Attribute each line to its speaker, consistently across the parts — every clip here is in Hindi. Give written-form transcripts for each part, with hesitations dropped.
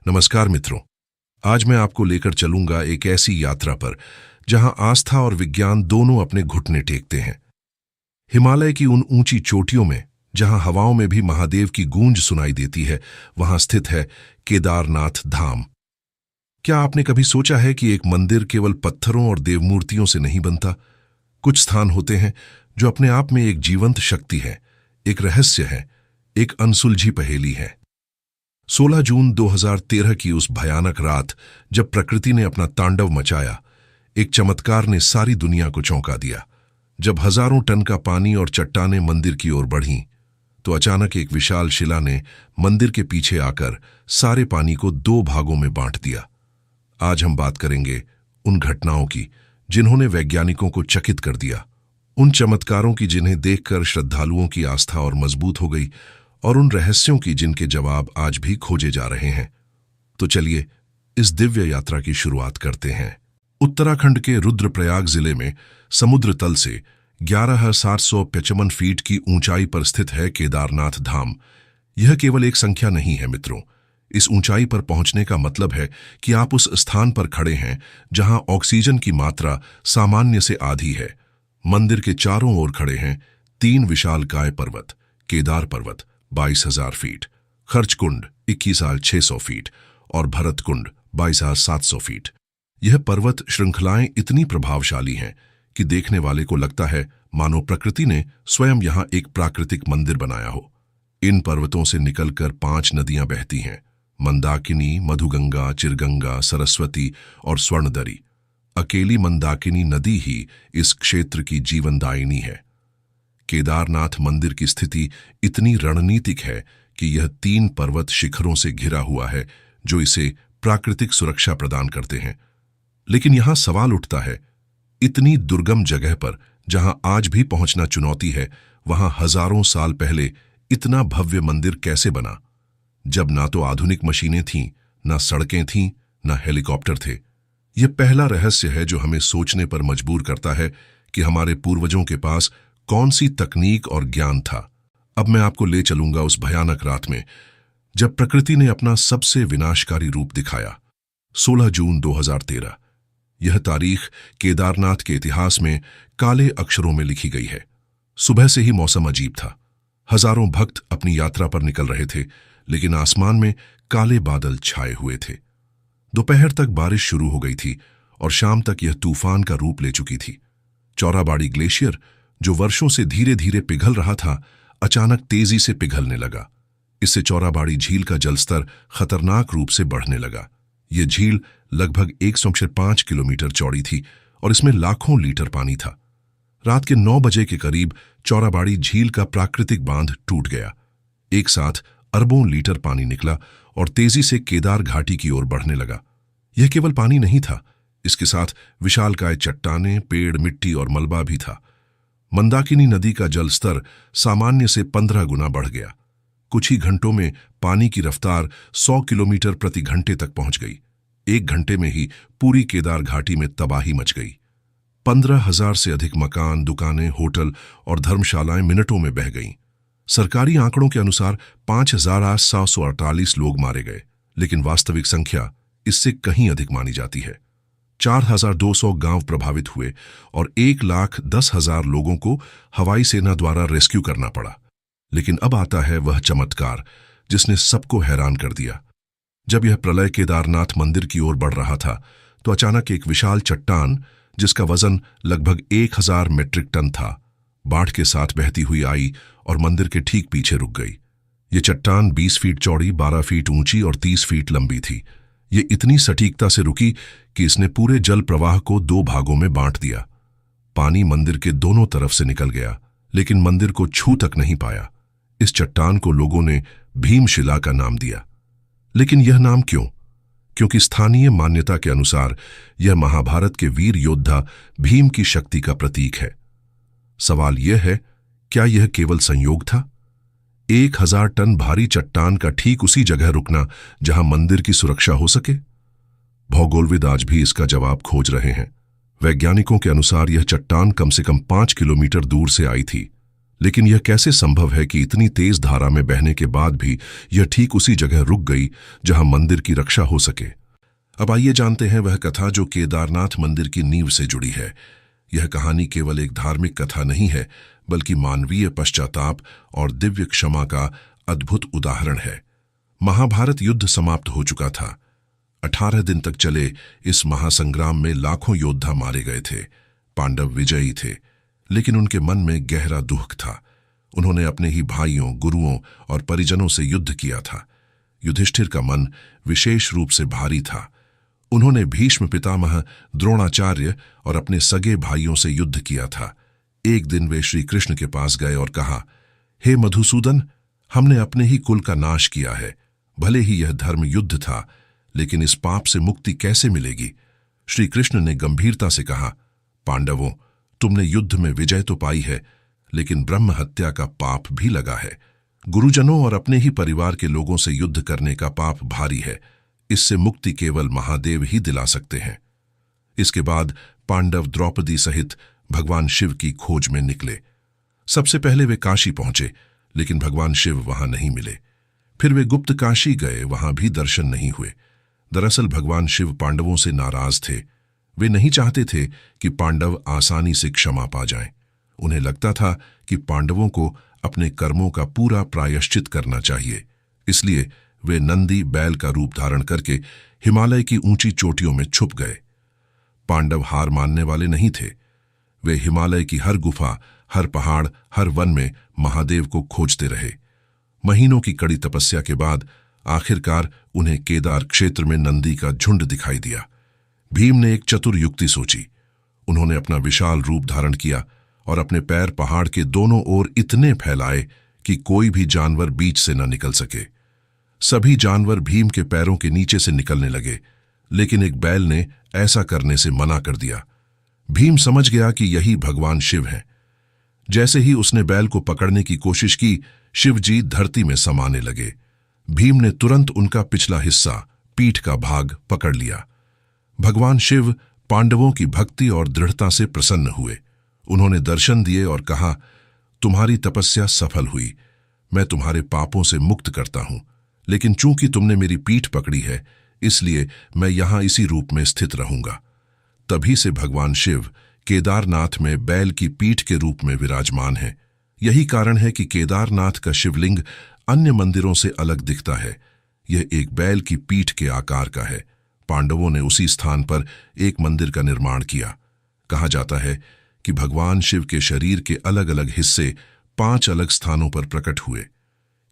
Speaker 1: नमस्कार मित्रों। आज मैं आपको लेकर चलूंगा एक ऐसी यात्रा पर जहां आस्था और विज्ञान दोनों अपने घुटने टेकते हैं। हिमालय की उन ऊंची चोटियों में जहां हवाओं में भी महादेव की गूंज सुनाई देती है, वहां स्थित है केदारनाथ धाम। क्या आपने कभी सोचा है कि एक मंदिर केवल पत्थरों और देवमूर्तियों से नहीं बनता? कुछ स्थान होते हैं जो अपने आप में एक जीवंत शक्ति है, एक रहस्य है, एक अनसुलझी पहेली है। 16 जून 2013 की उस भयानक रात जब प्रकृति ने अपना तांडव मचाया, एक चमत्कार ने सारी दुनिया को चौंका दिया। जब हजारों टन का पानी और चट्टानें मंदिर की ओर बढ़ीं, तो अचानक एक विशाल शिला ने मंदिर के पीछे आकर सारे पानी को दो भागों में बांट दिया। आज हम बात करेंगे उन घटनाओं की जिन्होंने वैज्ञानिकों को चकित कर दिया, उन चमत्कारों की जिन्हें देखकर श्रद्धालुओं की आस्था और मजबूत हो गई, और उन रहस्यों की जिनके जवाब आज भी खोजे जा रहे हैं। तो चलिए इस दिव्य यात्रा की शुरुआत करते हैं। उत्तराखंड के रुद्रप्रयाग जिले में समुद्र तल से 11,755 फीट की ऊंचाई पर स्थित है केदारनाथ धाम। यह केवल एक संख्या नहीं है मित्रों। इस ऊंचाई पर पहुंचने का मतलब है कि आप उस स्थान पर खड़े हैं जहां ऑक्सीजन की मात्रा सामान्य से आधी है। मंदिर के चारों ओर खड़े हैं 3 विशालकाय पर्वत: केदार पर्वत 22,000 फीट, खर्चकुंड 21,600 फीट और भरतकुंड 22,700 फीट। यह पर्वत श्रृंखलाएं इतनी प्रभावशाली हैं कि देखने वाले को लगता है मानो प्रकृति ने स्वयं यहां एक प्राकृतिक मंदिर बनाया हो। इन पर्वतों से निकलकर 5 नदियां बहती हैं: मंदाकिनी, मधुगंगा, चिरगंगा, सरस्वती और स्वर्णदरी। अकेली मंदाकिनी नदी ही इस क्षेत्र की जीवनदायिनी है। केदारनाथ मंदिर की स्थिति इतनी रणनीतिक है कि यह 3 पर्वत शिखरों से घिरा हुआ है जो इसे प्राकृतिक सुरक्षा प्रदान करते हैं। लेकिन यहां सवाल उठता है, इतनी दुर्गम जगह पर जहां आज भी पहुंचना चुनौती है, वहां हजारों साल पहले इतना भव्य मंदिर कैसे बना, जब ना तो आधुनिक मशीनें थीं, ना सड़कें थीं, ना हेलीकॉप्टर थे? यह पहला रहस्य है जो हमें सोचने पर मजबूर करता है कि हमारे पूर्वजों के पास कौन सी तकनीक और ज्ञान था। अब मैं आपको ले चलूंगा उस भयानक रात में जब प्रकृति ने अपना सबसे विनाशकारी रूप दिखाया। 16 जून 2013। यह तारीख केदारनाथ के इतिहास में काले अक्षरों में लिखी गई है। सुबह से ही मौसम अजीब था। हजारों भक्त अपनी यात्रा पर निकल रहे थे, लेकिन आसमान में काले बादल छाए हुए थे। दोपहर तक बारिश शुरू हो गई थी और शाम तक यह तूफान का रूप ले चुकी थी। चौराबाड़ी ग्लेशियर, जो वर्षों से धीरे धीरे पिघल रहा था, अचानक तेजी से पिघलने लगा। इससे चौराबाड़ी झील का जलस्तर खतरनाक रूप से बढ़ने लगा। यह झील लगभग 105 किलोमीटर चौड़ी थी और इसमें लाखों लीटर पानी था। रात के 9 बजे के करीब चौराबाड़ी झील का प्राकृतिक बांध टूट गया। एक साथ अरबों लीटर पानी निकला और तेजी से केदार घाटी की ओर बढ़ने लगा। यह केवल पानी नहीं था, इसके साथ विशालकाय चट्टानें, पेड़, मिट्टी और मलबा भी था। मंदाकिनी नदी का जल स्तर सामान्य से 15 गुना बढ़ गया। कुछ ही घंटों में पानी की रफ्तार 100 किलोमीटर प्रति घंटे तक पहुंच गई। 1 घंटे में ही पूरी केदार घाटी में तबाही मच गई। 15,000 से अधिक मकान, दुकानें, होटल और धर्मशालाएं मिनटों में बह गईं। सरकारी आंकड़ों के अनुसार 5,748 लोग मारे गए, लेकिन वास्तविक संख्या इससे कहीं अधिक मानी जाती है। 4,200 गांव प्रभावित हुए और 1,10,000 लोगों को हवाई सेना द्वारा रेस्क्यू करना पड़ा। लेकिन अब आता है वह चमत्कार जिसने सबको हैरान कर दिया। जब यह प्रलय केदारनाथ मंदिर की ओर बढ़ रहा था, तो अचानक एक विशाल चट्टान, जिसका वजन लगभग 1,000 मीट्रिक टन था, बाढ़ के साथ बहती हुई आई और मंदिर के ठीक पीछे रुक गई। ये चट्टान 20 फीट चौड़ी, 12 फीट ऊंची और 30 फीट लंबी थी। ये इतनी सटीकता से रुकी कि इसने पूरे जल प्रवाह को 2 भागों में बांट दिया। पानी मंदिर के दोनों तरफ से निकल गया, लेकिन मंदिर को छू तक नहीं पाया। इस चट्टान को लोगों ने भीमशिला का नाम दिया। लेकिन यह नाम क्यों? क्योंकि स्थानीय मान्यता के अनुसार यह महाभारत के वीर योद्धा भीम की शक्ति का प्रतीक है। सवाल यह है, क्या यह केवल संयोग था? 1,000 टन भारी चट्टान का ठीक उसी जगह रुकना जहां मंदिर की सुरक्षा हो सके? भौगोलविद आज भी इसका जवाब खोज रहे हैं। वैज्ञानिकों के अनुसार यह चट्टान कम से कम 5 किलोमीटर दूर से आई थी, लेकिन यह कैसे संभव है कि इतनी तेज धारा में बहने के बाद भी यह ठीक उसी जगह रुक गई जहां मंदिर की रक्षा हो सके। अब आइए जानते हैं वह कथा जो केदारनाथ मंदिर की नींव से जुड़ी है। यह कहानी केवल एक धार्मिक कथा नहीं है, बल्कि मानवीय पश्चाताप और दिव्य क्षमा का अद्भुत उदाहरण है। महाभारत युद्ध समाप्त हो चुका था। 18 दिन तक चले इस महासंग्राम में लाखों योद्धा मारे गए थे। पांडव विजयी थे, लेकिन उनके मन में गहरा दुख था। उन्होंने अपने ही भाइयों, गुरुओं और परिजनों से युद्ध किया था। युधिष्ठिर का मन विशेष रूप से भारी था। उन्होंने भीष्म पितामह, द्रोणाचार्य और अपने सगे भाइयों से युद्ध किया था। एक दिन वे श्री कृष्ण के पास गए और कहा, हे मधुसूदन, हमने अपने ही कुल का नाश किया है। भले ही यह धर्म युद्ध था, लेकिन इस पाप से मुक्ति कैसे मिलेगी? श्री कृष्ण ने गंभीरता से कहा, पांडवों, तुमने युद्ध में विजय तो पाई है, लेकिन ब्रह्म हत्या का पाप भी लगा है। गुरुजनों और अपने ही परिवार के लोगों से युद्ध करने का पाप भारी है। इससे मुक्ति केवल महादेव ही दिला सकते हैं। इसके बाद पांडव द्रौपदी सहित भगवान शिव की खोज में निकले। सबसे पहले वे काशी पहुंचे, लेकिन भगवान शिव वहां नहीं मिले। फिर वे गुप्त काशी गए, वहां भी दर्शन नहीं हुए। दरअसल भगवान शिव पांडवों से नाराज थे। वे नहीं चाहते थे कि पांडव आसानी से क्षमा पा जाएं। उन्हें लगता था कि पांडवों को अपने कर्मों का पूरा प्रायश्चित करना चाहिए। इसलिए वे नंदी बैल का रूप धारण करके हिमालय की ऊंची चोटियों में छुप गए। पांडव हार मानने वाले नहीं थे। वे हिमालय की हर गुफा, हर पहाड़, हर वन में महादेव को खोजते रहे। महीनों की कड़ी तपस्या के बाद आखिरकार उन्हें केदार क्षेत्र में नंदी का झुंड दिखाई दिया। भीम ने एक चतुर युक्ति सोची। उन्होंने अपना विशाल रूप धारण किया और अपने पैर पहाड़ के दोनों ओर इतने फैलाए कि कोई भी जानवर बीच से न निकल सके। सभी जानवर भीम के पैरों के नीचे से निकलने लगे, लेकिन एक बैल ने ऐसा करने से मना कर दिया। भीम समझ गया कि यही भगवान शिव हैं। जैसे ही उसने बैल को पकड़ने की कोशिश की, शिवजी धरती में समाने लगे। भीम ने तुरंत उनका पिछला हिस्सा, पीठ का भाग पकड़ लिया। भगवान शिव पांडवों की भक्ति और दृढ़ता से प्रसन्न हुए। उन्होंने दर्शन दिए और कहा, तुम्हारी तपस्या सफल हुई। मैं तुम्हारे पापों से मुक्त करता हूं, लेकिन चूंकि तुमने मेरी पीठ पकड़ी है, इसलिए मैं यहां इसी रूप में स्थित रहूंगा। तभी से भगवान शिव केदारनाथ में बैल की पीठ के रूप में विराजमान है। यही कारण है कि केदारनाथ का शिवलिंग अन्य मंदिरों से अलग दिखता है। यह एक बैल की पीठ के आकार का है। पांडवों ने उसी स्थान पर एक मंदिर का निर्माण किया। कहा जाता है कि भगवान शिव के शरीर के अलग अलग हिस्से 5 अलग स्थानों पर प्रकट हुए।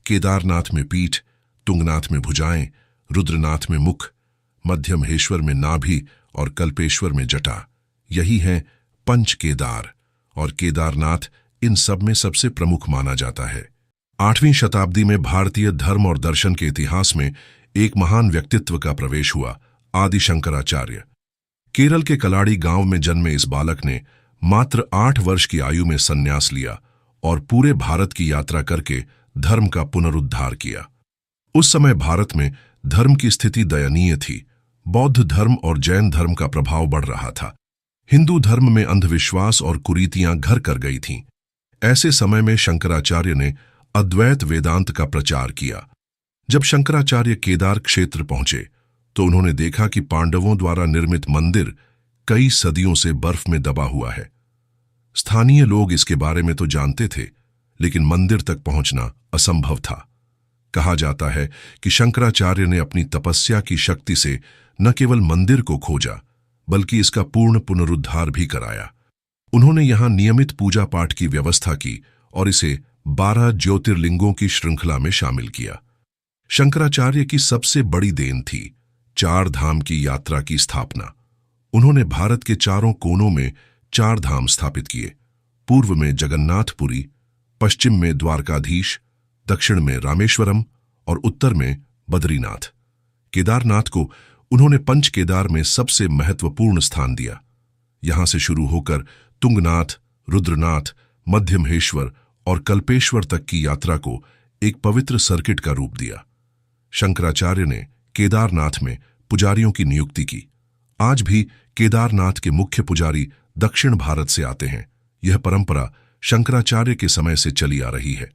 Speaker 1: केदारनाथ में पीठ, तुंगनाथ में भुजाएं, रुद्रनाथ में मुख, मध्यमहेश्वर में नाभि और कल्पेश्वर में जटा। यही है पंच केदार, और केदारनाथ इन सब में सबसे प्रमुख माना जाता है। 8वीं शताब्दी में भारतीय धर्म और दर्शन के इतिहास में एक महान व्यक्तित्व का प्रवेश हुआ, आदि शंकराचार्य। केरल के कलाड़ी गांव में जन्मे इस बालक ने मात्र 8 वर्ष की आयु में संन्यास लिया और पूरे भारत की यात्रा करके धर्म का पुनरुद्धार किया। उस समय भारत में धर्म की स्थिति दयनीय थी। बौद्ध धर्म और जैन धर्म का प्रभाव बढ़ रहा था। हिंदू धर्म में अंधविश्वास और कुरीतियां घर कर गई थीं। ऐसे समय में शंकराचार्य ने अद्वैत वेदांत का प्रचार किया। जब शंकराचार्य केदार क्षेत्र पहुंचे तो उन्होंने देखा कि पांडवों द्वारा निर्मित मंदिर कई सदियों से बर्फ में दबा हुआ है। स्थानीय लोग इसके बारे में तो जानते थे, लेकिन मंदिर तक पहुंचना असंभव था। कहा जाता है कि शंकराचार्य ने अपनी तपस्या की शक्ति से न केवल मंदिर को खोजा, बल्कि इसका पूर्ण पुनरुद्धार भी कराया। उन्होंने यहां नियमित पूजा पाठ की व्यवस्था की और इसे 12 ज्योतिर्लिंगों की श्रृंखला में शामिल किया। शंकराचार्य की सबसे बड़ी देन थी 4 धाम की यात्रा की स्थापना। उन्होंने भारत के चारों कोनों में 4 धाम स्थापित किए। पूर्व में जगन्नाथपुरी, पश्चिम में द्वारकाधीश, दक्षिण में रामेश्वरम और उत्तर में बद्रीनाथ। केदारनाथ को उन्होंने पंच केदार में सबसे महत्वपूर्ण स्थान दिया। यहां से शुरू होकर तुंगनाथ, रुद्रनाथ, मध्यमहेश्वर और कल्पेश्वर तक की यात्रा को एक पवित्र सर्किट का रूप दिया। शंकराचार्य ने केदारनाथ में पुजारियों की नियुक्ति की। आज भी केदारनाथ के मुख्य पुजारी दक्षिण भारत से आते हैं। यह परंपरा शंकराचार्य के समय से चली आ रही है।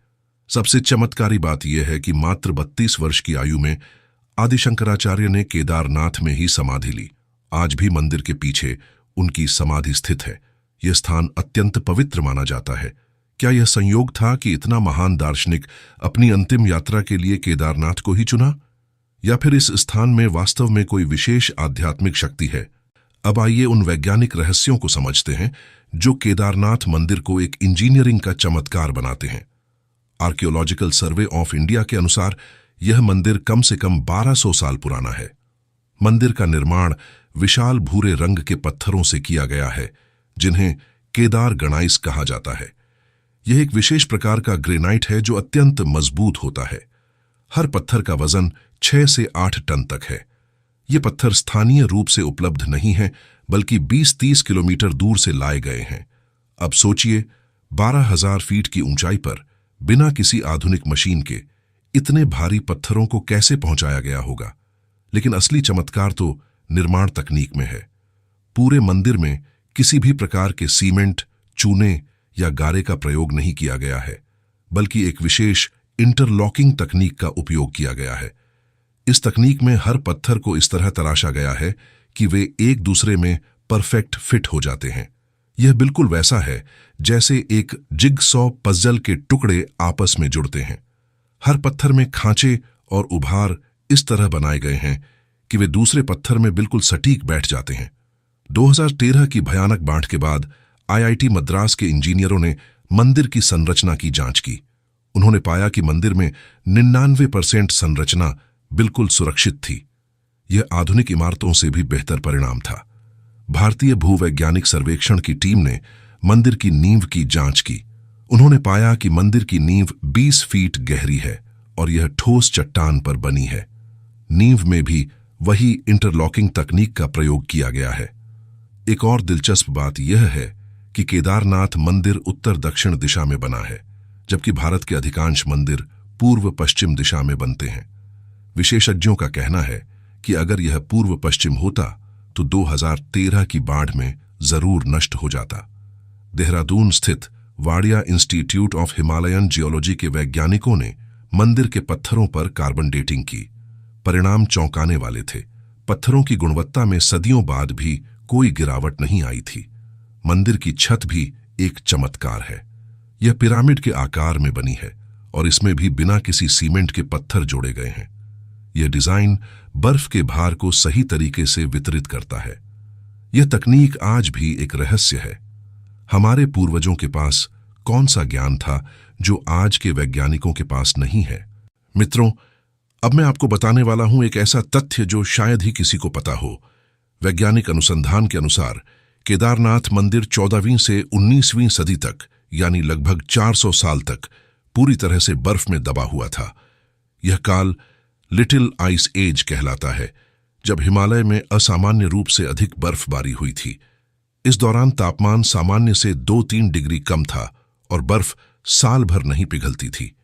Speaker 1: सबसे चमत्कारी बात यह है कि मात्र 32 वर्ष की आयु में आदि शंकराचार्य ने केदारनाथ में ही समाधि ली। आज भी मंदिर के पीछे उनकी समाधि स्थित है। यह स्थान अत्यंत पवित्र माना जाता है। क्या यह संयोग था कि इतना महान दार्शनिक अपनी अंतिम यात्रा के लिए केदारनाथ को ही चुना, या फिर इस स्थान में वास्तव में कोई विशेष आध्यात्मिक शक्ति है? अब आइए उन वैज्ञानिक रहस्यों को समझते हैं जो केदारनाथ मंदिर को एक इंजीनियरिंग का चमत्कार बनाते हैं। आर्कियोलॉजिकल सर्वे ऑफ इंडिया के अनुसार यह मंदिर कम से कम 1200 साल पुराना है। मंदिर का निर्माण विशाल भूरे रंग के पत्थरों से किया गया है, जिन्हें केदार गणाइस कहा जाता है। यह एक विशेष प्रकार का ग्रेनाइट है जो अत्यंत मजबूत होता है। हर पत्थर का वजन 6 से 8 टन तक है। ये पत्थर स्थानीय रूप से उपलब्ध नहीं हैं, बल्कि 20-30 किलोमीटर दूर से लाए गए हैं। अब सोचिए, 12,000 फीट की ऊंचाई पर बिना किसी आधुनिक मशीन के इतने भारी पत्थरों को कैसे पहुंचाया गया होगा। लेकिन असली चमत्कार तो निर्माण तकनीक में है। पूरे मंदिर में किसी भी प्रकार के सीमेंट, चूने या गारे का प्रयोग नहीं किया गया है, बल्कि एक विशेष इंटरलॉकिंग तकनीक का उपयोग किया गया है। इस तकनीक में हर पत्थर को इस तरह तराशा गया है कि वे एक दूसरे में परफेक्ट फिट हो जाते हैं। यह बिल्कुल वैसा है जैसे एक जिगसॉ पजल के टुकड़े आपस में जुड़ते हैं। हर पत्थर में खांचे और उभार इस तरह बनाए गए हैं कि वे दूसरे पत्थर में बिल्कुल सटीक बैठ जाते हैं। 2013 की भयानक बाढ़ के बाद आईआईटी मद्रास के इंजीनियरों ने मंदिर की संरचना की जांच की। उन्होंने पाया कि मंदिर में 99% संरचना बिल्कुल सुरक्षित थी। यह आधुनिक इमारतों से भी बेहतर परिणाम था। भारतीय भूवैज्ञानिक सर्वेक्षण की टीम ने मंदिर की नींव की जांच की। उन्होंने पाया कि मंदिर की नींव 20 फीट गहरी है और यह ठोस चट्टान पर बनी है। नींव में भी वही इंटरलॉकिंग तकनीक का प्रयोग किया गया है। एक और दिलचस्प बात यह है कि केदारनाथ मंदिर उत्तर दक्षिण दिशा में बना है, जबकि भारत के अधिकांश मंदिर पूर्व पश्चिम दिशा में बनते हैं। विशेषज्ञों का कहना है कि अगर यह पूर्व पश्चिम होता तो 2013 की बाढ़ में जरूर नष्ट हो जाता। देहरादून स्थित Wadia institute of Himalayan geology के वैज्ञानिकों ने मंदिर के पत्थरों पर कार्बन डेटिंग की। परिणाम चौंकाने वाले थे। पत्थरों की गुणवत्ता में सदियों बाद भी कोई गिरावट नहीं आई थी। मंदिर की छत भी एक चमत्कार है। यह पिरामिड के आकार में बनी है और इसमें भी बिना किसी सीमेंट के पत्थर जोड़े गए हैं। यह डिजाइन बर्फ के भार को सही तरीके से वितरित करता है। यह तकनीक आज भी एक रहस्य है। हमारे पूर्वजों के पास कौन सा ज्ञान था जो आज के वैज्ञानिकों के पास नहीं है? मित्रों, अब मैं आपको बताने वाला हूं एक ऐसा तथ्य जो शायद ही किसी को पता हो। वैज्ञानिक अनुसंधान के अनुसार केदारनाथ मंदिर 14वीं से 19वीं सदी तक, यानी लगभग 400 साल तक पूरी तरह से बर्फ में दबा हुआ था। यह काल लिटिल आइस एज कहलाता है, जब हिमालय में असामान्य रूप से अधिक बर्फबारी हुई थी। इस दौरान तापमान सामान्य से 2-3 डिग्री कम था और बर्फ साल भर नहीं पिघलती थी।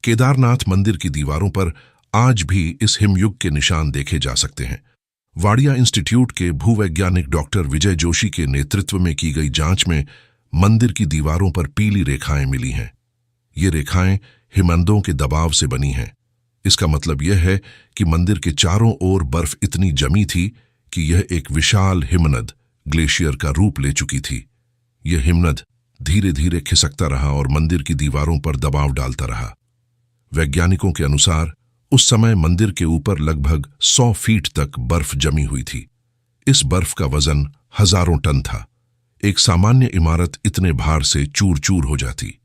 Speaker 1: केदारनाथ मंदिर की दीवारों पर आज भी इस हिमयुग के निशान देखे जा सकते हैं। वाडिया इंस्टीट्यूट के भूवैज्ञानिक डॉक्टर विजय जोशी के नेतृत्व में की गई जांच में मंदिर की दीवारों पर पीली रेखाएं मिली हैं। ये रेखाएं हिमनदों के दबाव से बनी हैं। इसका मतलब यह है कि मंदिर के चारों ओर बर्फ इतनी जमी थी कि यह एक विशाल हिमनद ग्लेशियर का रूप ले चुकी थी। यह हिमनद धीरे धीरे खिसकता रहा और मंदिर की दीवारों पर दबाव डालता रहा। वैज्ञानिकों के अनुसार उस समय मंदिर के ऊपर लगभग 100 फीट तक बर्फ जमी हुई थी। इस बर्फ का वजन हजारों टन था। एक सामान्य इमारत इतने भार से चूर चूर हो जाती।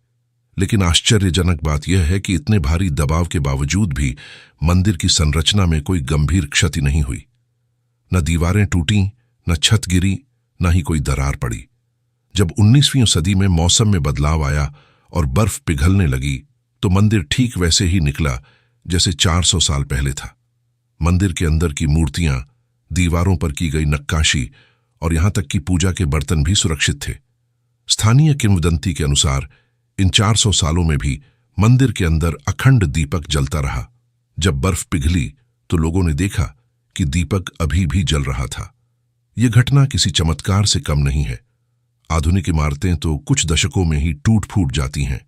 Speaker 1: लेकिन आश्चर्यजनक बात यह है कि इतने भारी दबाव के बावजूद भी मंदिर की संरचना में कोई गंभीर क्षति नहीं हुई। न दीवारें टूटीं, न छत गिरी, न ही कोई दरार पड़ी। जब 19वीं सदी में मौसम में बदलाव आया और बर्फ पिघलने लगी तो मंदिर ठीक वैसे ही निकला जैसे 400 साल पहले था। मंदिर के अंदर की मूर्तियां, दीवारों पर की गई नक्काशी और यहां तक कि पूजा के बर्तन भी सुरक्षित थे। स्थानीय किंवदंती के अनुसार इन 400 सालों में भी मंदिर के अंदर अखंड दीपक जलता रहा। जब बर्फ पिघली तो लोगों ने देखा कि दीपक अभी भी जल रहा था। यह घटना किसी चमत्कार से कम नहीं है। आधुनिक इमारतें तो कुछ दशकों में ही टूट फूट जाती हैं,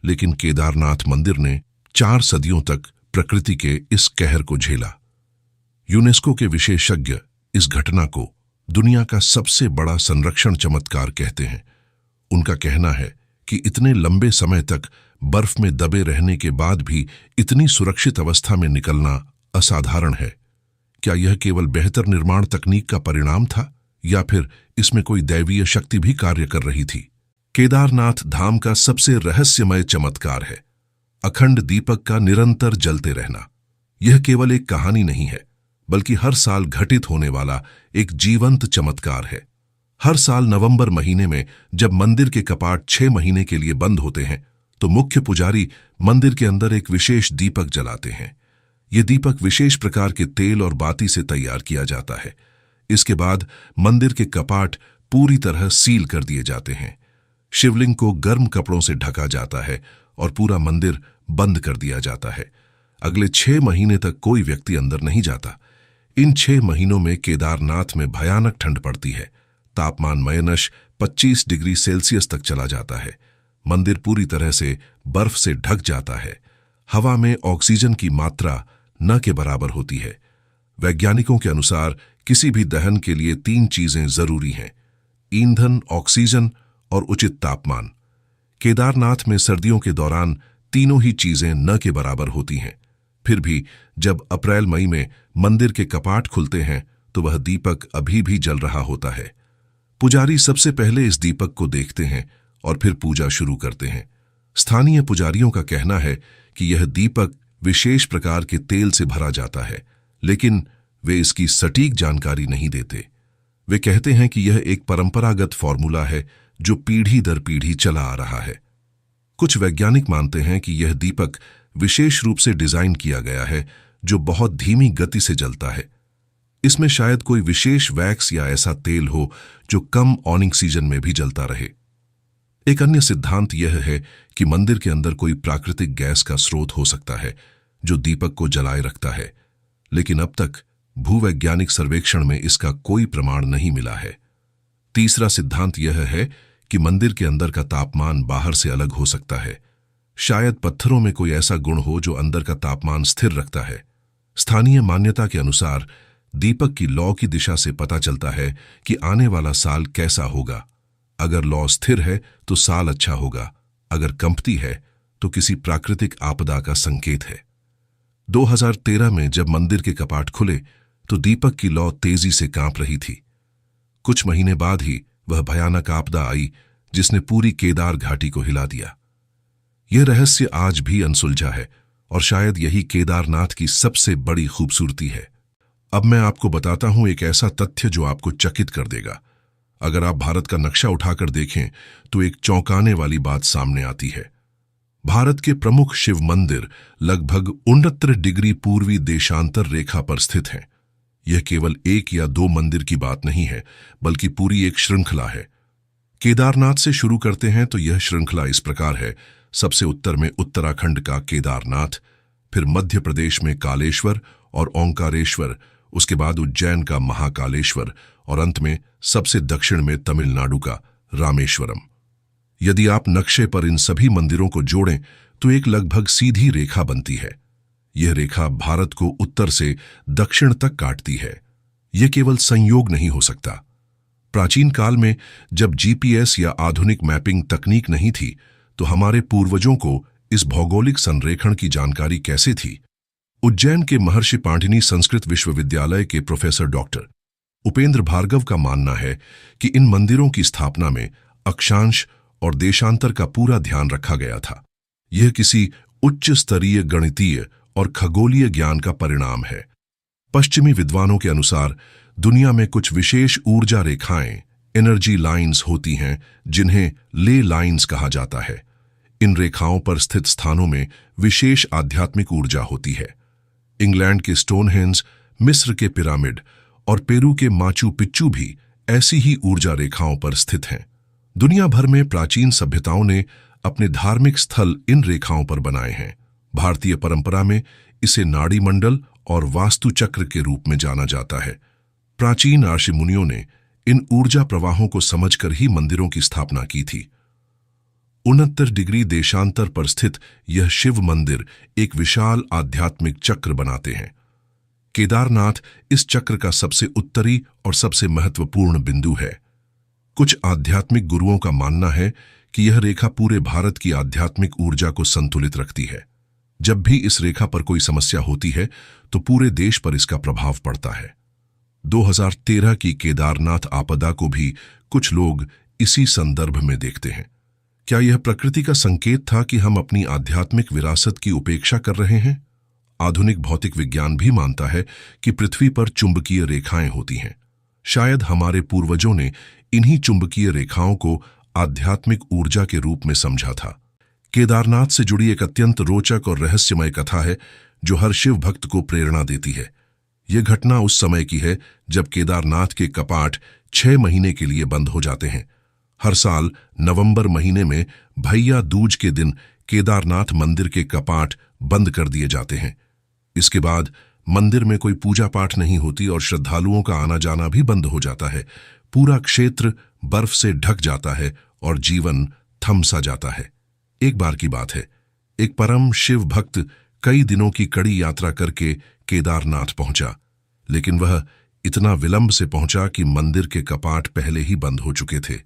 Speaker 1: लेकिन केदारनाथ मंदिर ने 4 सदियों तक प्रकृति के इस कहर को झेला। यूनेस्को के विशेषज्ञ इस घटना को दुनिया का सबसे बड़ा संरक्षण चमत्कार कहते हैं। उनका कहना है कि इतने लंबे समय तक बर्फ में दबे रहने के बाद भी इतनी सुरक्षित अवस्था में निकलना असाधारण है। क्या यह केवल बेहतर निर्माण तकनीक का परिणाम था या फिर इसमें कोई दैवीय शक्ति भी कार्य कर रही थी? केदारनाथ धाम का सबसे रहस्यमय चमत्कार है अखंड दीपक का निरंतर जलते रहना। यह केवल एक कहानी नहीं है, बल्कि हर साल घटित होने वाला एक जीवंत चमत्कार है। हर साल नवंबर महीने में जब मंदिर के कपाट 6 महीने के लिए बंद होते हैं, तो मुख्य पुजारी मंदिर के अंदर एक विशेष दीपक जलाते हैं। यह दीपक विशेष प्रकार के तेल और बाती से तैयार किया जाता है। इसके बाद मंदिर के कपाट पूरी तरह सील कर दिए जाते हैं। शिवलिंग को गर्म कपड़ों से ढका जाता है और पूरा मंदिर बंद कर दिया जाता है। अगले 6 महीने तक कोई व्यक्ति अंदर नहीं जाता। इन 6 महीनों में केदारनाथ में भयानक ठंड पड़ती है। तापमान माइनस 25 डिग्री सेल्सियस तक चला जाता है। मंदिर पूरी तरह से बर्फ से ढक जाता है। हवा में ऑक्सीजन की मात्रा न के बराबर होती है। वैज्ञानिकों के अनुसार किसी भी दहन के लिए 3 चीजें जरूरी हैं: ईंधन, ऑक्सीजन और उचित तापमान। केदारनाथ में सर्दियों के दौरान तीनों ही चीजें न के बराबर होती हैं। फिर भी जब अप्रैल मई में मंदिर के कपाट खुलते हैं तो वह दीपक अभी भी जल रहा होता है। पुजारी सबसे पहले इस दीपक को देखते हैं और फिर पूजा शुरू करते हैं। स्थानीय पुजारियों का कहना है कि यह दीपक विशेष प्रकार के तेल से भरा जाता है, लेकिन वे इसकी सटीक जानकारी नहीं देते। वे कहते हैं कि यह एक परंपरागत फॉर्मूला है जो पीढ़ी दर पीढ़ी चला आ रहा है। कुछ वैज्ञानिक मानते हैं कि यह दीपक विशेष रूप से डिजाइन किया गया है जो बहुत धीमी गति से जलता है। इसमें शायद कोई विशेष वैक्स या ऐसा तेल हो जो कम ऑनिंग सीजन में भी जलता रहे। एक अन्य सिद्धांत यह है कि मंदिर के अंदर कोई प्राकृतिक गैस का स्रोत हो सकता है जो दीपक को जलाए रखता है, लेकिन अब तक भूवैज्ञानिक सर्वेक्षण में इसका कोई प्रमाण नहीं मिला है। तीसरा सिद्धांत यह है कि मंदिर के अंदर का तापमान बाहर से अलग हो सकता है। शायद पत्थरों में कोई ऐसा गुण हो जो अंदर का तापमान स्थिर रखता है। स्थानीय मान्यता के अनुसार दीपक की लौ की दिशा से पता चलता है कि आने वाला साल कैसा होगा। अगर लौ स्थिर है तो साल अच्छा होगा, अगर कंपती है तो किसी प्राकृतिक आपदा का संकेत है। 2013 में जब मंदिर के कपाट खुले तो दीपक की लौ तेजी से कांप रही थी। कुछ महीने बाद ही वह भयानक आपदा आई जिसने पूरी केदार घाटी को हिला दिया। यह रहस्य आज भी अनसुलझा है और शायद यही केदारनाथ की सबसे बड़ी खूबसूरती है। अब मैं आपको बताता हूं एक ऐसा तथ्य जो आपको चकित कर देगा। अगर आप भारत का नक्शा उठाकर देखें तो एक चौंकाने वाली बात सामने आती है। भारत के प्रमुख शिव मंदिर लगभग 69 डिग्री पूर्वी देशांतर रेखा पर स्थित हैं। यह केवल 1 या 2 मंदिर की बात नहीं है, बल्कि पूरी एक श्रृंखला है। केदारनाथ से शुरू करते हैं तो यह श्रृंखला इस प्रकार है: सबसे उत्तर में उत्तराखंड का केदारनाथ, फिर मध्य प्रदेश में कालेश्वर और ओंकारेश्वर, उसके बाद उज्जैन का महाकालेश्वर और अंत में सबसे दक्षिण में तमिलनाडु का रामेश्वरम। यदि आप नक्शे पर इन सभी मंदिरों को जोड़ें तो एक लगभग सीधी रेखा बनती है। यह रेखा भारत को उत्तर से दक्षिण तक काटती है। यह केवल संयोग नहीं हो सकता। प्राचीन काल में जब जीपीएस या आधुनिक मैपिंग तकनीक नहीं थी, तो हमारे पूर्वजों को इस भौगोलिक संरेखण की जानकारी कैसे थी? उज्जैन के महर्षि पाणिनि संस्कृत विश्वविद्यालय के प्रोफेसर डॉक्टर उपेंद्र भार्गव का मानना है कि इन मंदिरों की स्थापना में अक्षांश और देशांतर का पूरा ध्यान रखा गया था। यह किसी उच्च स्तरीय गणितीय और खगोलीय ज्ञान का परिणाम है। पश्चिमी विद्वानों के अनुसार दुनिया में कुछ विशेष ऊर्जा रेखाएं, एनर्जी लाइंस होती हैं, जिन्हें ले लाइंस कहा जाता है। इन रेखाओं पर स्थित स्थानों में विशेष आध्यात्मिक ऊर्जा होती है। इंग्लैंड के स्टोनहेंज, मिस्र के पिरामिड और पेरू के माचू पिच्चू भी ऐसी ही ऊर्जा रेखाओं पर स्थित हैं। दुनिया भर में प्राचीन सभ्यताओं ने अपने धार्मिक स्थल इन रेखाओं पर बनाए हैं। भारतीय परंपरा में इसे नाड़ी मंडल और वास्तु चक्र के रूप में जाना जाता है। प्राचीन ऋषि मुनियों ने इन ऊर्जा प्रवाहों को समझकर ही मंदिरों की स्थापना की थी। 69 डिग्री देशांतर पर स्थित यह शिव मंदिर एक विशाल आध्यात्मिक चक्र बनाते हैं। केदारनाथ इस चक्र का सबसे उत्तरी और सबसे महत्वपूर्ण बिंदु है। कुछ आध्यात्मिक गुरुओं का मानना है कि यह रेखा पूरे भारत की आध्यात्मिक ऊर्जा को संतुलित रखती है। जब भी इस रेखा पर कोई समस्या होती है तो पूरे देश पर इसका प्रभाव पड़ता है। 2013 की केदारनाथ आपदा को भी कुछ लोग इसी संदर्भ में देखते हैं। क्या यह प्रकृति का संकेत था कि हम अपनी आध्यात्मिक विरासत की उपेक्षा कर रहे हैं? आधुनिक भौतिक विज्ञान भी मानता है कि पृथ्वी पर चुंबकीय रेखाएं होती हैं। शायद हमारे पूर्वजों ने इन्हीं चुंबकीय रेखाओं को आध्यात्मिक ऊर्जा के रूप में समझा था। केदारनाथ से जुड़ी एक अत्यंत रोचक और रहस्यमय कथा है जो हर शिव भक्त को प्रेरणा देती है। यह घटना उस समय की है जब केदारनाथ के कपाट 6 महीने के लिए बंद हो जाते हैं। हर साल नवंबर महीने में भैया दूज के दिन केदारनाथ मंदिर के कपाट बंद कर दिए जाते हैं। इसके बाद मंदिर में कोई पूजा पाठ नहीं होती और श्रद्धालुओं का आना जाना भी बंद हो जाता है। पूरा क्षेत्र बर्फ से ढक जाता है और जीवन थम सा जाता है। एक बार की बात है, एक परम शिव भक्त कई दिनों की कड़ी यात्रा करके केदारनाथ पहुंचा, लेकिन वह इतना विलंब से पहुंचा कि मंदिर के कपाट पहले ही बंद हो चुके थे।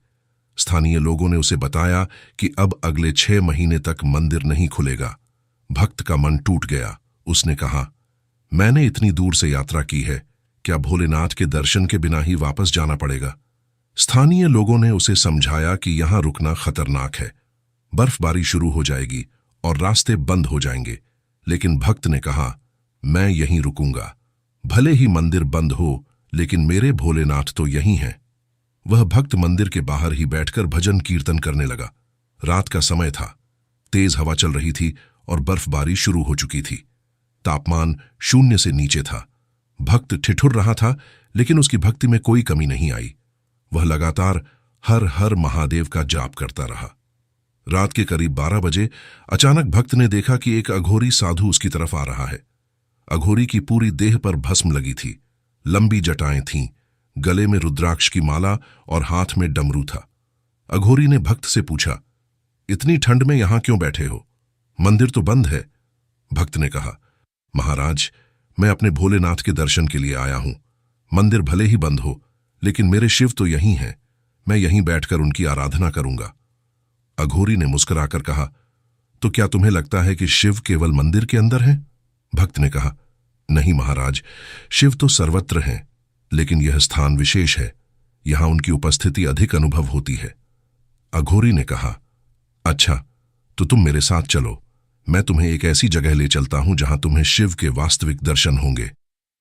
Speaker 1: स्थानीय लोगों ने उसे बताया कि अब अगले 6 महीने तक मंदिर नहीं खुलेगा। भक्त का मन टूट गया। उसने कहा, मैंने इतनी दूर से यात्रा की है, क्या भोलेनाथ के दर्शन के बिना ही वापस जाना पड़ेगा? स्थानीय लोगों ने उसे समझाया कि यहां रुकना खतरनाक है, बर्फबारी शुरू हो जाएगी और रास्ते बंद हो जाएंगे। लेकिन भक्त ने कहा, मैं यहीं रुकूंगा, भले ही मंदिर बंद हो, लेकिन मेरे भोलेनाथ तो यहीं हैं। वह भक्त मंदिर के बाहर ही बैठकर भजन कीर्तन करने लगा। रात का समय था, तेज हवा चल रही थी और बर्फबारी शुरू हो चुकी थी। तापमान 0 से नीचे था। भक्त ठिठुर रहा था, लेकिन उसकी भक्ति में कोई कमी नहीं आई। वह लगातार हर हर महादेव का जाप करता रहा। रात के करीब 12 बजे अचानक भक्त ने देखा कि एक अघोरी साधु उसकी तरफ आ रहा है। अघोरी की पूरी देह पर भस्म लगी थी, लंबी जटाएं थीं, गले में रुद्राक्ष की माला और हाथ में डमरू था। अघोरी ने भक्त से पूछा, इतनी ठंड में यहां क्यों बैठे हो? मंदिर तो बंद है। भक्त ने कहा, महाराज, मैं अपने भोलेनाथ के दर्शन के लिए आया हूं। मंदिर भले ही बंद हो, लेकिन मेरे शिव तो यहीं हैं। मैं यहीं बैठकर उनकी आराधना करूंगा। अघोरी ने मुस्कुराकर कहा, तो क्या तुम्हें लगता है कि शिव केवल मंदिर के अंदर हैं? भक्त ने कहा, नहीं महाराज, शिव तो सर्वत्र हैं, लेकिन यह स्थान विशेष है। यहां उनकी उपस्थिति अधिक अनुभव होती है। अघोरी ने कहा, अच्छा, तो तुम मेरे साथ चलो। मैं तुम्हें एक ऐसी जगह ले चलता हूं जहां तुम्हें शिव के वास्तविक दर्शन होंगे।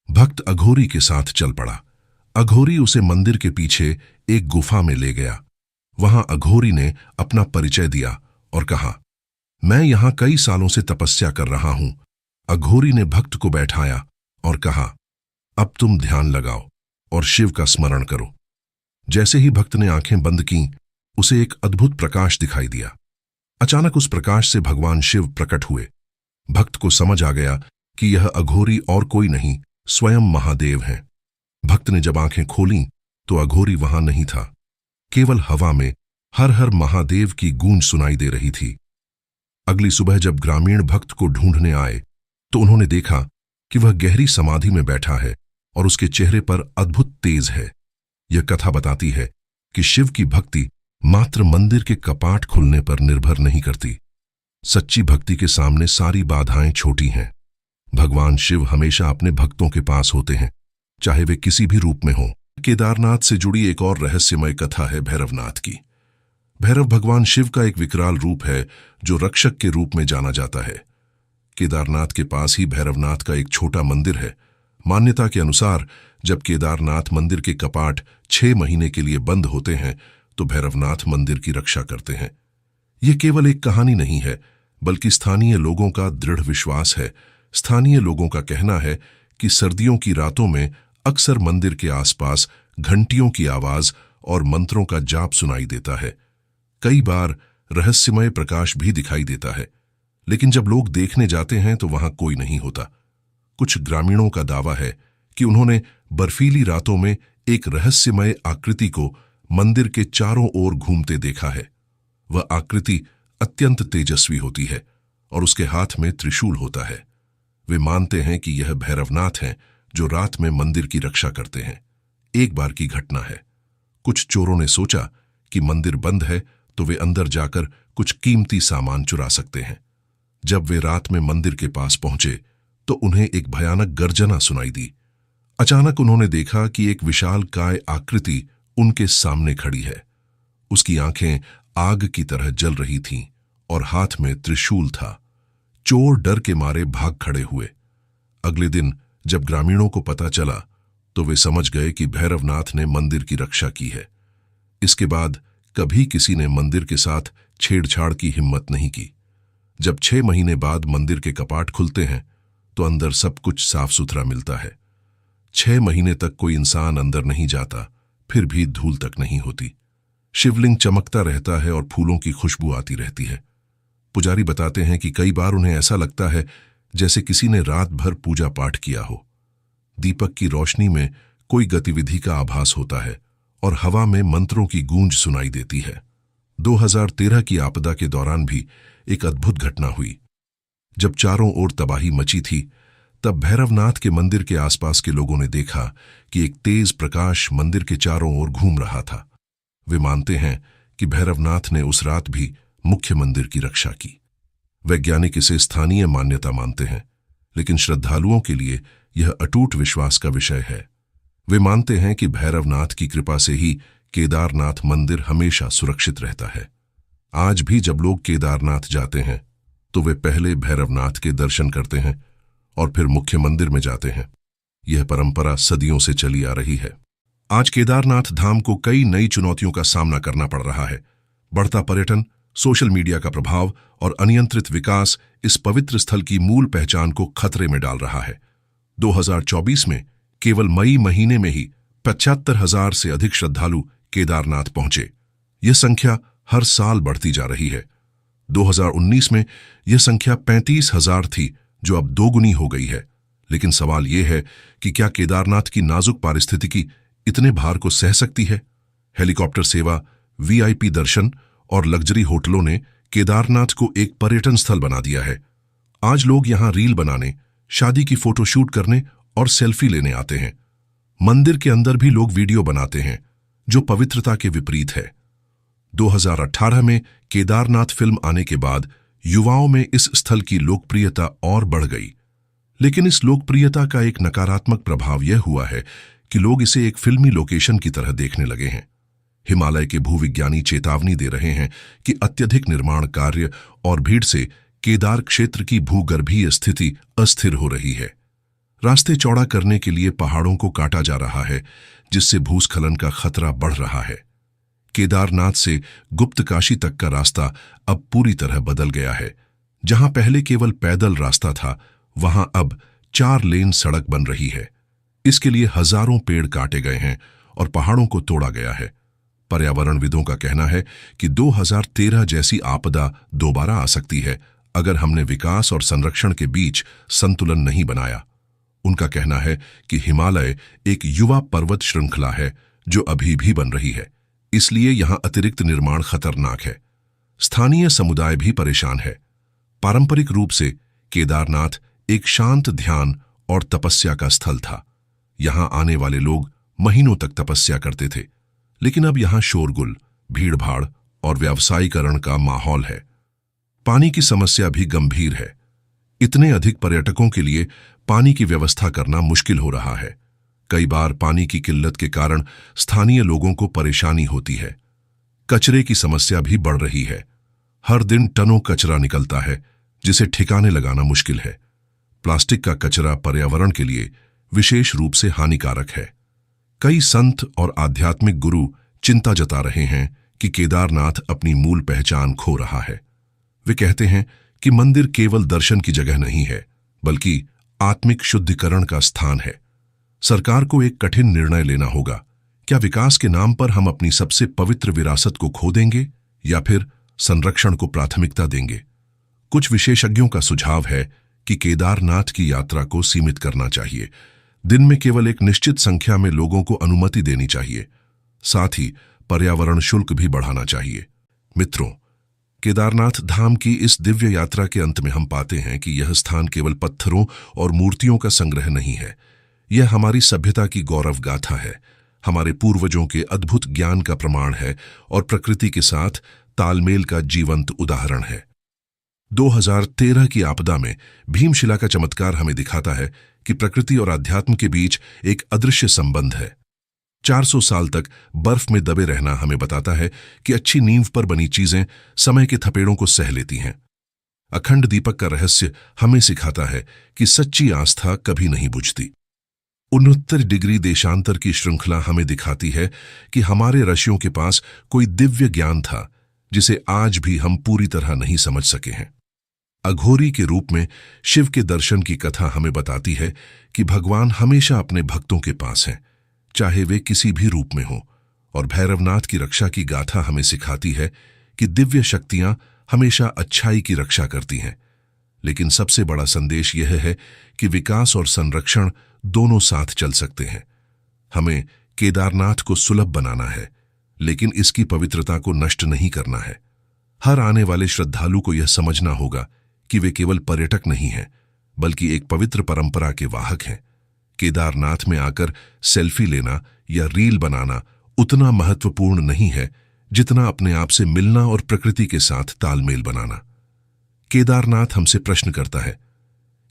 Speaker 1: भक्त अघोरी के साथ चल पड़ा। अघोरी उसे मंदिर के पीछे एक गुफा में ले गया। वहां अघोरी ने अपना परिचय दिया और कहा, मैं यहां कई सालों से तपस्या कर रहा हूं। अघोरी ने भक्त को बैठाया और कहा, अब तुम ध्यान लगाओ और शिव का स्मरण करो। जैसे ही भक्त ने आंखें बंद कीं, उसे एक अद्भुत प्रकाश दिखाई दिया। अचानक उस प्रकाश से भगवान शिव प्रकट हुए। भक्त को समझ आ गया कि यह अघोरी और कोई नहीं, स्वयं महादेव हैं। भक्त ने जब आंखें खोलीं तो अघोरी वहां नहीं था। केवल हवा में हर हर महादेव की गूंज सुनाई दे रही थी। अगली सुबह जब ग्रामीण भक्त को ढूंढने आए तो उन्होंने देखा कि वह गहरी समाधि में बैठा है और उसके चेहरे पर अद्भुत तेज है। यह कथा बताती है कि शिव की भक्ति मात्र मंदिर के कपाट खुलने पर निर्भर नहीं करती। सच्ची भक्ति के सामने सारी बाधाएं छोटी हैं। भगवान शिव हमेशा अपने भक्तों के पास होते हैं, चाहे वे किसी भी रूप में हों। केदारनाथ से जुड़ी एक और रहस्यमय कथा है भैरवनाथ की। भैरव भगवान शिव का एक विकराल रूप है जो रक्षक के रूप में जाना जाता है। केदारनाथ के पास ही भैरवनाथ का एक छोटा मंदिर है। मान्यता के अनुसार जब केदारनाथ मंदिर के कपाट 6 महीने के लिए बंद होते हैं तो भैरवनाथ मंदिर की रक्षा करते हैं। यह केवल एक कहानी नहीं है, बल्कि स्थानीय लोगों का दृढ़ विश्वास है। स्थानीय लोगों का कहना है कि सर्दियों की रातों में अक्सर मंदिर के आसपास घंटियों की आवाज और मंत्रों का जाप सुनाई देता है। कई बार रहस्यमय प्रकाश भी दिखाई देता है, लेकिन जब लोग देखने जाते हैं तो वहां कोई नहीं होता। कुछ ग्रामीणों का दावा है कि उन्होंने बर्फीली रातों में एक रहस्यमय आकृति को मंदिर के चारों ओर घूमते देखा है। वह आकृति अत्यंत तेजस्वी होती है और उसके हाथ में त्रिशूल होता है। वे मानते हैं कि यह भैरवनाथ हैं जो रात में मंदिर की रक्षा करते हैं। एक बार की घटना है। कुछ चोरों ने सोचा कि मंदिर बंद है तो वे अंदर जाकर कुछ कीमती सामान चुरा सकते हैं। जब वे रात में मंदिर के पास पहुंचे तो उन्हें एक भयानक गर्जना सुनाई दी। अचानक उन्होंने देखा कि एक विशाल काय आकृति उनके सामने खड़ी है। उसकी आंखें आग की तरह जल रही थीं और हाथ में त्रिशूल था। चोर डर के मारे भाग खड़े हुए। अगले दिन जब ग्रामीणों को पता चला तो वे समझ गए कि भैरवनाथ ने मंदिर की रक्षा की है। इसके बाद कभी किसी ने मंदिर के साथ छेड़छाड़ की हिम्मत नहीं की। जब 6 महीने बाद मंदिर के कपाट खुलते हैं तो अंदर सब कुछ साफ सुथरा मिलता है। 6 महीने तक कोई इंसान अंदर नहीं जाता, फिर भी धूल तक नहीं होती। शिवलिंग चमकता रहता है और फूलों की खुशबू आती रहती है। पुजारी बताते हैं कि कई बार उन्हें ऐसा लगता है जैसे किसी ने रात भर पूजा पाठ किया हो। दीपक की रोशनी में कोई गतिविधि का आभास होता है और हवा में मंत्रों की गूंज सुनाई देती है। 2013 की आपदा के दौरान भी एक अद्भुत घटना हुई। जब चारों ओर तबाही मची थी तब भैरवनाथ के मंदिर के आसपास के लोगों ने देखा कि एक तेज प्रकाश मंदिर के चारों ओर घूम रहा था। वे मानते हैं कि भैरवनाथ ने उस रात भी मुख्य मंदिर की रक्षा की। वैज्ञानिक इसे स्थानीय मान्यता मानते हैं, लेकिन श्रद्धालुओं के लिए यह अटूट विश्वास का विषय है। वे मानते हैं कि भैरवनाथ की कृपा से ही केदारनाथ मंदिर हमेशा सुरक्षित रहता है। आज भी जब लोग केदारनाथ जाते हैं तो वे पहले भैरवनाथ के दर्शन करते हैं और फिर मुख्य मंदिर में जाते हैं। यह परंपरा सदियों से चली आ रही है। आज केदारनाथ धाम को कई नई चुनौतियों का सामना करना पड़ रहा है। बढ़ता पर्यटन, सोशल मीडिया का प्रभाव और अनियंत्रित विकास इस पवित्र स्थल की मूल पहचान को खतरे में डाल रहा है। 2024 में केवल मई महीने में ही 75,000 से अधिक श्रद्धालु केदारनाथ पहुंचे। यह संख्या हर साल बढ़ती जा रही है। 2019 में यह संख्या 35,000 थी, जो अब दोगुनी हो गई है। लेकिन सवाल यह है कि क्या केदारनाथ की नाजुक पारिस्थितिकी इतने भार को सह सकती है? हेलीकॉप्टर सेवा, वीआईपी दर्शन और लग्जरी होटलों ने केदारनाथ को एक पर्यटन स्थल बना दिया है। आज लोग यहां रील बनाने, शादी की फोटोशूट करने और सेल्फी लेने आते हैं। मंदिर के अंदर भी लोग वीडियो बनाते हैं, जो पवित्रता के विपरीत है। 2018 में केदारनाथ फिल्म आने के बाद युवाओं में इस स्थल की लोकप्रियता और बढ़ गई। लेकिन इस लोकप्रियता का एक नकारात्मक प्रभाव यह हुआ है कि लोग इसे एक फिल्मी लोकेशन की तरह देखने लगे हैं। हिमालय के भूविज्ञानी चेतावनी दे रहे हैं कि अत्यधिक निर्माण कार्य और भीड़ से केदार क्षेत्र की भूगर्भीय स्थिति अस्थिर हो रही है। रास्ते चौड़ा करने के लिए पहाड़ों को काटा जा रहा है, जिससे भूस्खलन का खतरा बढ़ रहा है। केदारनाथ से गुप्त काशी तक का रास्ता अब पूरी तरह बदल गया है। जहां पहले केवल पैदल रास्ता था, वहां अब 4 लेन सड़क बन रही है। इसके लिए हजारों पेड़ काटे गए हैं और पहाड़ों को तोड़ा गया है। पर्यावरणविदों का कहना है कि 2013 जैसी आपदा दोबारा आ सकती है अगर हमने विकास और संरक्षण के बीच संतुलन नहीं बनाया। उनका कहना है कि हिमालय एक युवा पर्वत श्रृंखला है जो अभी भी बन रही है, इसलिए यहां अतिरिक्त निर्माण खतरनाक है। स्थानीय समुदाय भी परेशान है। पारंपरिक रूप से केदारनाथ एक शांत ध्यान और तपस्या का स्थल था। यहां आने वाले लोग महीनों तक तपस्या करते थे, लेकिन अब यहां शोरगुल, भीड़भाड़ और व्यावसायीकरण का माहौल है। पानी की समस्या भी गंभीर है। इतने अधिक पर्यटकों के लिए पानी की व्यवस्था करना मुश्किल हो रहा है। कई बार पानी की किल्लत के कारण स्थानीय लोगों को परेशानी होती है। कचरे की समस्या भी बढ़ रही है। हर दिन टनों कचरा निकलता है, जिसे ठिकाने लगाना मुश्किल है। प्लास्टिक का कचरा पर्यावरण के लिए विशेष रूप से हानिकारक है। कई संत और आध्यात्मिक गुरु चिंता जता रहे हैं कि केदारनाथ अपनी मूल पहचान खो रहा है। वे कहते हैं कि मंदिर केवल दर्शन की जगह नहीं है, बल्कि आत्मिक शुद्धिकरण का स्थान है। सरकार को एक कठिन निर्णय लेना होगा। क्या विकास के नाम पर हम अपनी सबसे पवित्र विरासत को खो देंगे या फिर संरक्षण को प्राथमिकता देंगे? कुछ विशेषज्ञों का सुझाव है कि केदारनाथ की यात्रा को सीमित करना चाहिए। दिन में केवल एक निश्चित संख्या में लोगों को अनुमति देनी चाहिए। साथ ही पर्यावरण शुल्क भी बढ़ाना चाहिए। मित्रों, केदारनाथ धाम की इस दिव्य यात्रा के अंत में हम पाते हैं कि यह स्थान केवल पत्थरों और मूर्तियों का संग्रह नहीं है। यह हमारी सभ्यता की गौरव गाथा है, हमारे पूर्वजों के अद्भुत ज्ञान का प्रमाण है और प्रकृति के साथ तालमेल का जीवंत उदाहरण है। 2013 की आपदा में भीमशिला का चमत्कार हमें दिखाता है कि प्रकृति और अध्यात्म के बीच एक अदृश्य संबंध है। 400 साल तक बर्फ में दबे रहना हमें बताता है कि अच्छी नींव पर बनी चीजें समय के थपेड़ों को सह लेती हैं। अखंड दीपक का रहस्य हमें सिखाता है कि सच्ची आस्था कभी नहीं बुझती। 69 डिग्री देशांतर की श्रृंखला हमें दिखाती है कि हमारे ऋषियों के पास कोई दिव्य ज्ञान था जिसे आज भी हम पूरी तरह नहीं समझ सके हैं। अघोरी के रूप में शिव के दर्शन की कथा हमें बताती है कि भगवान हमेशा अपने भक्तों के पास हैं, चाहे वे किसी भी रूप में हों। और भैरवनाथ की रक्षा की गाथा हमें सिखाती है कि दिव्य शक्तियां हमेशा अच्छाई की रक्षा करती हैं। लेकिन सबसे बड़ा संदेश यह है कि विकास और संरक्षण दोनों साथ चल सकते हैं। हमें केदारनाथ को सुलभ बनाना है, लेकिन इसकी पवित्रता को नष्ट नहीं करना है। हर आने वाले श्रद्धालु को यह समझना होगा कि वे केवल पर्यटक नहीं हैं, बल्कि एक पवित्र परंपरा के वाहक हैं। केदारनाथ में आकर सेल्फी लेना या रील बनाना उतना महत्वपूर्ण नहीं है जितना अपने आप से मिलना और प्रकृति के साथ तालमेल बनाना। केदारनाथ हमसे प्रश्न करता है,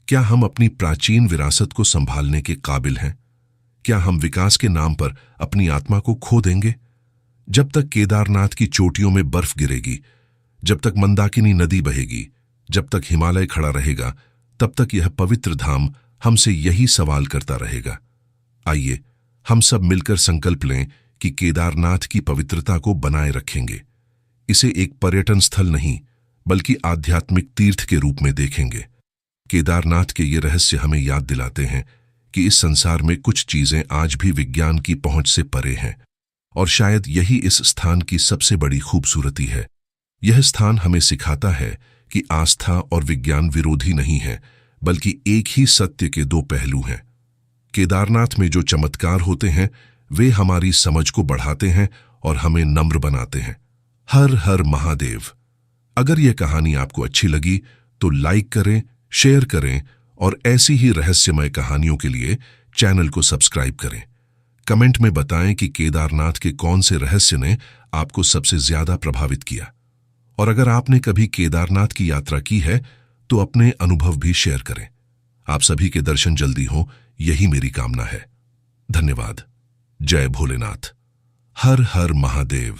Speaker 1: क्या हम अपनी प्राचीन विरासत को संभालने के काबिल हैं? क्या हम विकास के नाम पर अपनी आत्मा को खो देंगे? जब तक केदारनाथ की चोटियों में बर्फ गिरेगी, जब तक मंदाकिनी नदी बहेगी, जब तक हिमालय खड़ा रहेगा, तब तक यह पवित्र धाम हमसे यही सवाल करता रहेगा। आइए हम सब मिलकर संकल्प लें कि केदारनाथ की पवित्रता को बनाए रखेंगे। इसे एक पर्यटन स्थल नहीं, बल्कि आध्यात्मिक तीर्थ के रूप में देखेंगे। केदारनाथ के ये रहस्य हमें याद दिलाते हैं कि इस संसार में कुछ चीजें आज भी विज्ञान की पहुंच से परे हैं, और शायद यही इस स्थान की सबसे बड़ी खूबसूरती है। यह स्थान हमें सिखाता है कि आस्था और विज्ञान विरोधी नहीं है, बल्कि एक ही सत्य के दो पहलू हैं। केदारनाथ में जो चमत्कार होते हैं वे हमारी समझ को बढ़ाते हैं और हमें नम्र बनाते हैं। हर हर महादेव। अगर यह कहानी आपको अच्छी लगी तो लाइक करें, शेयर करें और ऐसी ही रहस्यमय कहानियों के लिए चैनल को सब्सक्राइब करें। कमेंट में बताएं कि केदारनाथ के कौन से रहस्य ने आपको सबसे ज्यादा प्रभावित किया। और अगर आपने कभी केदारनाथ की यात्रा की है तो अपने अनुभव भी शेयर करें। आप सभी के दर्शन जल्दी हों, यही मेरी कामना है। धन्यवाद। जय भोलेनाथ। हर हर महादेव।